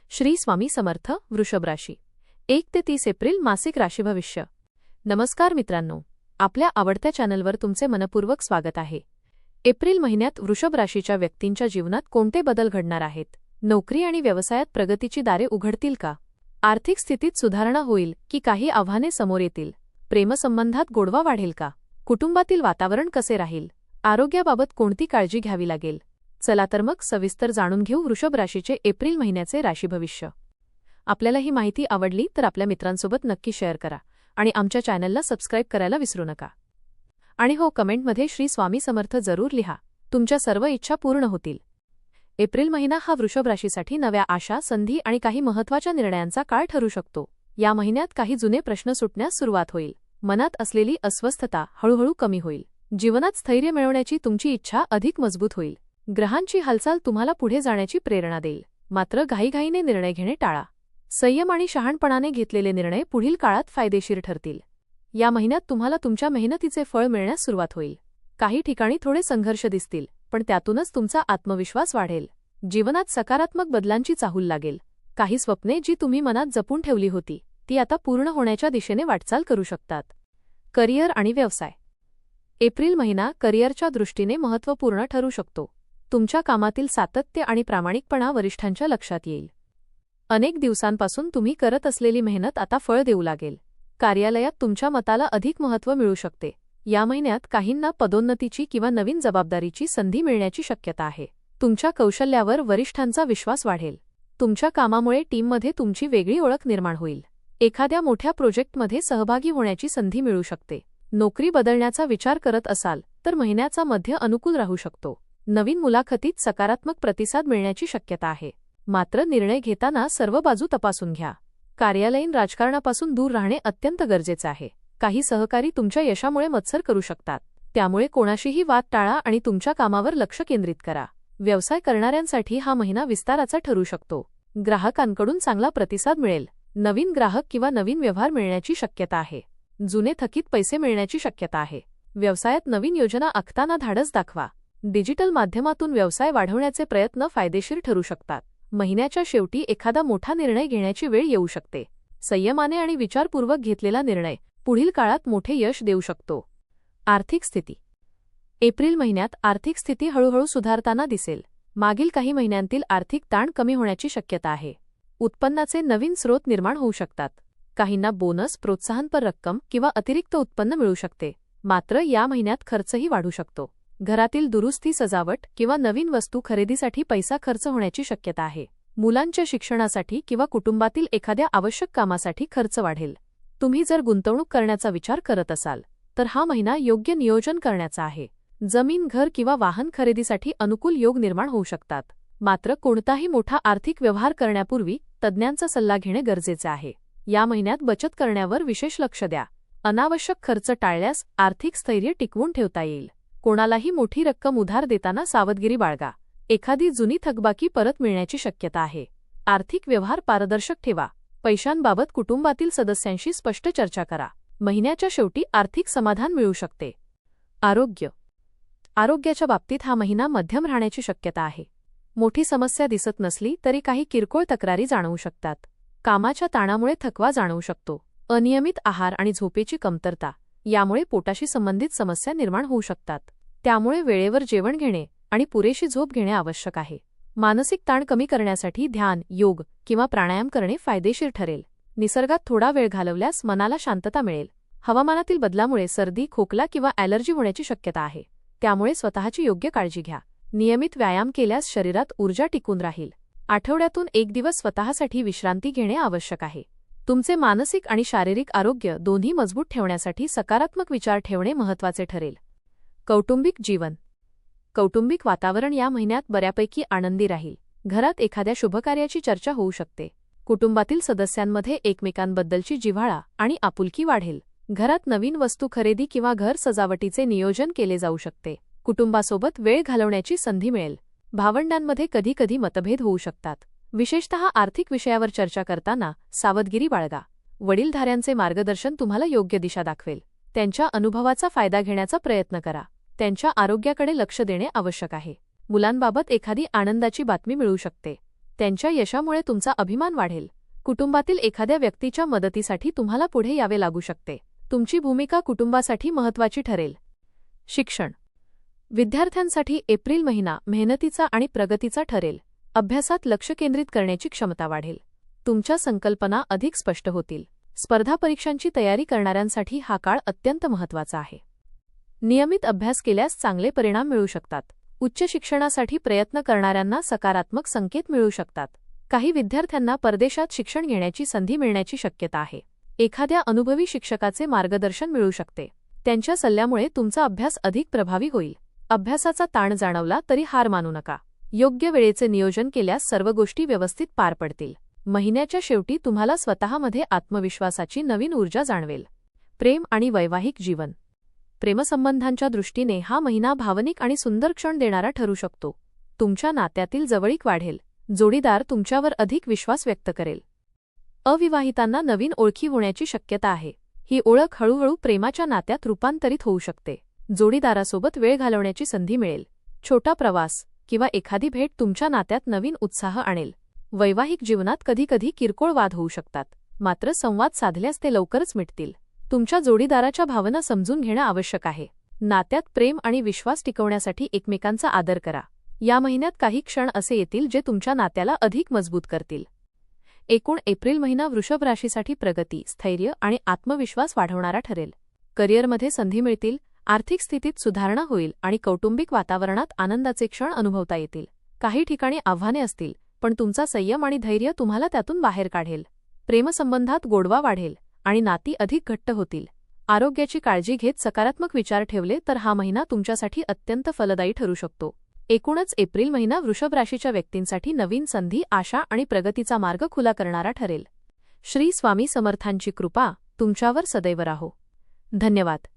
श्री स्वामी समर्थ. वृषभ राशी 1 ते 30 एप्रिल मासिक राशी भविष्य. नमस्कार मित्रांनो, आपल्या आवडत्या चॅनलवर तुमचे मनपूर्वक स्वागत आहे. एप्रिल महिन्यात वृषभ राशीच्या व्यक्तींच्या जीवनात कोणते बदल घडणार आहेत? नोकरी आणि व्यवसायात प्रगतीची दारे उघडतील का? आर्थिक स्थितीत सुधारणा होईल की काही आव्हाने समोर येतील? प्रेमसंबंधात गोडवा वाढेल का? कुटुंबातील वातावरण कसे राहील? आरोग्याबाबत कोणती काळजी घ्यावी लागेल? चला तर मग सविस्तर जाणून घेऊ वृषभ राशीचे एप्रिल महिन्याचे राशी भविष्य. आपल्याला ही माहिती आवडली तर आपल्या मित्रांसोबत नक्की शेअर करा आणि आमच्या चॅनलला सबस्क्राईब करायला विसरू नका. आणि हो, कमेंटमध्ये श्री स्वामी समर्थ जरूर लिहा. तुमच्या सर्व इच्छा पूर्ण होतील. एप्रिल महिना हा वृषभ राशीसाठी नव्या आशा, संधी आणि काही महत्त्वाच्या निर्णयांचा काळ ठरू शकतो. या महिन्यात काही जुने प्रश्न सुटण्यास सुरुवात होईल. मनात असलेली अस्वस्थता हळूहळू कमी होईल. जीवनात स्थैर्य मिळवण्याची तुमची इच्छा अधिक मजबूत होईल. ग्रहांची हालचाल तुम्हाला पुढे जाण्याची प्रेरणा देईल. मात्र घाईघाईने निर्णय घेणे टाळा. संयम आणि शहाणपणाने घेतलेले निर्णय पुढील काळात फायदेशीर ठरतील. या महिन्यात तुम्हाला तुमच्या मेहनतीचे फळ मिळण्यास सुरुवात होईल. काही ठिकाणी थोडे संघर्ष दिसतील, पण त्यातूनच तुमचा आत्मविश्वास वाढेल. जीवनात सकारात्मक बदलांची चाहूल लागेल. काही स्वप्ने जी तुम्ही मनात जपून ठेवली होती ती आता पूर्ण होण्याच्या दिशेने वाटचाल करू शकतात. करिअर आणि व्यवसाय. एप्रिल महिना करिअरच्या दृष्टीने महत्त्वपूर्ण ठरू शकतो. तुमच्या कामातील सातत्य आणि प्रामाणिकपणा वरिष्ठांच्या लक्षात येईल. अनेक दिवसांपासून तुम्ही करत असलेली मेहनत आता फळ देऊ लागेल. कार्यालयात तुमच्या मताला अधिक महत्त्व मिळू शकते. या महिन्यात काहींना पदोन्नतीची किंवा नवीन जबाबदारीची संधी मिळण्याची शक्यता आहे. तुमच्या कौशल्यावर वरिष्ठांचा विश्वास वाढेल. तुमच्या कामामुळे टीममध्ये तुमची वेगळी ओळख निर्माण होईल. एखाद्या मोठ्या प्रोजेक्टमध्ये सहभागी होण्याची संधी मिळू शकते. नोकरी बदलण्याचा विचार करत असाल तर महिन्याचा मध्य अनुकूल राहू शकतो. नवीन मुलाखतीत सकारात्मक प्रतिसाद मिळण्याची शक्यता आहे. मात्र निर्णय घेताना सर्व बाजू तपासून घ्या. कार्यालयीन राजकारणापासून दूर राहणे अत्यंत गरजेचे आहे. काही सहकारी तुमच्या यशामुळे मत्सर करू शकतात. त्यामुळे कोणाशीही वाद टाळा आणि तुमच्या कामावर लक्ष केंद्रित करा. व्यवसाय करणाऱ्यांसाठी हा महिना विस्ताराचा ठरू शकतो. ग्राहकांकडून चांगला प्रतिसाद मिळेल. नवीन ग्राहक किंवा नवीन व्यवहार मिळण्याची शक्यता आहे. जुने थकीत पैसे मिळण्याची शक्यता आहे. व्यवसायात नवीन योजना आखताना धाडस दाखवा. डिजिटल माध्यमातून व्यवसाय वाढवण्याचे प्रयत्न फायदेशीर ठरू शकतात. महिन्याच्या शेवटी एखादा मोठा निर्णय घेण्याची वेळ येऊ शकते. संयमाने आणि विचारपूर्वक घेतलेला निर्णय पुढील काळात मोठे यश देऊ शकतो. आर्थिक स्थिती. एप्रिल महिन्यात आर्थिक स्थिती हळूहळू सुधारताना दिसेल. मागील काही महिन्यांतील आर्थिक ताण कमी होण्याची शक्यता आहे. उत्पन्नाचे नवीन स्रोत निर्माण होऊ शकतात. काहींना बोनस, प्रोत्साहनपर रक्कम किंवा अतिरिक्त उत्पन्न मिळू शकते. मात्र या महिन्यात खर्चही वाढू शकतो. घरातील दुरुस्ती, सजावट किंवा नवीन वस्तू खरेदीसाठी पैसा खर्च होण्याची शक्यता आहे. मुलांच्या शिक्षणासाठी किंवा कुटुंबातील एखाद्या आवश्यक कामासाठी खर्च वाढेल. तुम्ही जर गुंतवणूक करण्याचा विचार करत असाल तर हा महिना योग्य नियोजन करण्याचा आहे. जमीन, घर किंवा वाहन खरेदीसाठी अनुकूल योग निर्माण होऊ शकतात. मात्र कोणताही मोठा आर्थिक व्यवहार करण्यापूर्वी तज्ज्ञांचा सल्ला घेणे गरजेचे आहे. या महिन्यात बचत करण्यावर विशेष लक्ष द्या. अनावश्यक खर्च टाळल्यास आर्थिक स्थैर्य टिकवून ठेवता येईल. कोणालाही मोठी रक्कम उधार देताना सावधगिरी बाळगा. एखादी जुनी थकबाकी परत मिळण्याची शक्यता आहे. आर्थिक व्यवहार पारदर्शक ठेवा. पैशांबाबत कुटुंबातील सदस्यांशी स्पष्ट चर्चा करा. महिन्याच्या शेवटी आर्थिक समाधान मिळू शकते. आरोग्य. आरोग्याच्या बाबतीत हा महिना मध्यम राहण्याची शक्यता आहे. मोठी समस्या दिसत नसली तरी काही किरकोळ तक्रारी जाणवू शकतात. कामाच्या ताणामुळे थकवा जाणवू शकतो. अनियमित आहार आणि झोपेची कमतरता यामुळे पोटाशी संबंधित समस्या निर्माण होऊ शकतात. त्यामुळे वेळेवर जेवण घेणे आणि पुरेशी झोप घेणे आवश्यक आहे. मानसिक ताण कमी करण्यासाठी ध्यान, योग किंवा प्राणायाम करणे फायदेशीर ठरेल. निसर्गात थोडा वेळ घालवल्यास मनाला शांतता मिळेल. हवामानातील बदलामुळे सर्दी, खोकला किंवा ॲलर्जी होण्याची शक्यता आहे. त्यामुळे स्वतःची योग्य काळजी घ्या. नियमित व्यायाम केल्यास शरीरात ऊर्जा टिकून राहील. आठवड्यातून एक दिवस स्वतःसाठी विश्रांती घेणे आवश्यक आहे. तुमचे मानसिक आणि शारीरिक आरोग्य दोन्ही मजबूत ठेवण्यासाठी सकारात्मक विचार ठेवणे महत्त्वाचे ठरेल. कौटुंबिक जीवन. कौटुंबिक वातावरण या महिन्यात बऱ्यापैकी आनंदी राहील. घरात एखाद्या शुभकार्याची चर्चा होऊ शकते. कुटुंबातील सदस्यांमध्ये एकमेकांबद्दलची जिव्हाळा आणि आपुलकी वाढेल. घरात नवीन वस्तू खरेदी किंवा घर सजावटीचे नियोजन केले जाऊ शकते. कुटुंबासोबत वेळ घालवण्याची संधी मिळेल. भावंडांमध्ये कधीकधी मतभेद होऊ शकतात. विशेषतः आर्थिक विषयावर चर्चा करताना सावधगिरी बाळगा. वडीलधाऱ्यांचे मार्गदर्शन तुम्हाला योग्य दिशा दाखवेल. त्यांच्या अनुभवाचा फायदा घेण्याचा प्रयत्न करा. त्यांच्या आरोग्याकडे लक्ष देणे आवश्यक आहे. मुलांबाबत एखादी आनंदाची बातमी मिळू शकते. त्यांच्या यशामुळे तुमचा अभिमान वाढेल. कुटुंबातील एखाद्या व्यक्तीच्या मदतीसाठी तुम्हाला पुढे यावे लागू शकते. तुमची भूमिका कुटुंबासाठी महत्त्वाची ठरेल. शिक्षण. विद्यार्थ्यांसाठी एप्रिल महिना मेहनतीचा आणि प्रगतीचा ठरेल. अभ्यासात लक्ष केंद्रित करण्याची क्षमता वाढेल. तुमच्या संकल्पना अधिक स्पष्ट होतील. स्पर्धा परीक्षांची तयारी करणाऱ्यांसाठी हा काळ अत्यंत महत्त्वाचा आहे. नियमित अभ्यास केल्यास चांगले परिणाम मिळू शकतात. उच्च शिक्षणासाठी प्रयत्न करणाऱ्यांना सकारात्मक संकेत मिळू शकतात. काही विद्यार्थ्यांना परदेशात शिक्षण घेण्याची संधी मिळण्याची शक्यता आहे. एखाद्या अनुभवी शिक्षकाचे मार्गदर्शन मिळू शकते. त्यांच्या सल्ल्यामुळे तुमचा अभ्यास अधिक प्रभावी होईल. अभ्यासाचा ताण जाणवला तरी हार मानू नका. योग्य वेळेचे नियोजन केल्यास सर्व गोष्टी व्यवस्थित पार पडतील. महिन्याच्या शेवटी तुम्हाला स्वतःमध्ये आत्मविश्वासाची नवीन ऊर्जा जाणवेल. प्रेम आणि वैवाहिक जीवन. प्रेमसंबंधांच्या दृष्टीने हा महिना भावनिक आणि सुंदर क्षण देणारा ठरू शकतो. तुमच्या नात्यातील जवळीक वाढेल. जोडीदार तुमच्यावर अधिक विश्वास व्यक्त करेल. अविवाहितांना नवीन ओळखी होण्याची शक्यता आहे. ही ओळख हळूहळू प्रेमाच्या नात्यात रूपांतरित होऊ शकते. जोडीदारासोबत वेळ घालवण्याची संधी मिळेल. छोटा प्रवास किंवा एखादी भेट तुमच्या नात्यात नवीन उत्साह आणेल. वैवाहिक जीवनात कधीकधी किरकोळ वाद होऊ शकतात, मात्र संवाद साधल्यास ते लवकरच मिटतील. तुमच्या जोडीदाराच्या भावना समजून घेणं आवश्यक आहे. नात्यात प्रेम आणि विश्वास टिकवण्यासाठी एकमेकांचा आदर करा. या महिन्यात काही क्षण असे येतील जे तुमच्या नात्याला अधिक मजबूत करतील. एकूण एप्रिल महिना वृषभ राशीसाठी प्रगती, स्थैर्य आणि आत्मविश्वास वाढवणारा ठरेल. करिअरमध्ये संधी मिळतील, आर्थिक स्थितीत सुधारणा होईल आणि कौटुंबिक वातावरणात आनंदाचे क्षण अनुभवता येतील. काही ठिकाणी आव्हाने असतील, पण तुमचा संयम आणि धैर्य तुम्हाला त्यातून बाहेर काढेल. प्रेमसंबंधात गोडवा वाढेल आणि नाती अधिक घट्ट होतील. आरोग्याची काळजी घेत सकारात्मक विचार ठेवले तर हा महिना तुमच्यासाठी अत्यंत फलदायी ठरू शकतो. एकूणच एप्रिल महिना वृषभ राशीच्या व्यक्तींसाठी नवीन संधी, आशा आणि प्रगतीचा मार्ग खुला करणारा ठरेल. श्री स्वामी समर्थांची कृपा तुमच्यावर सदैव राहो. धन्यवाद.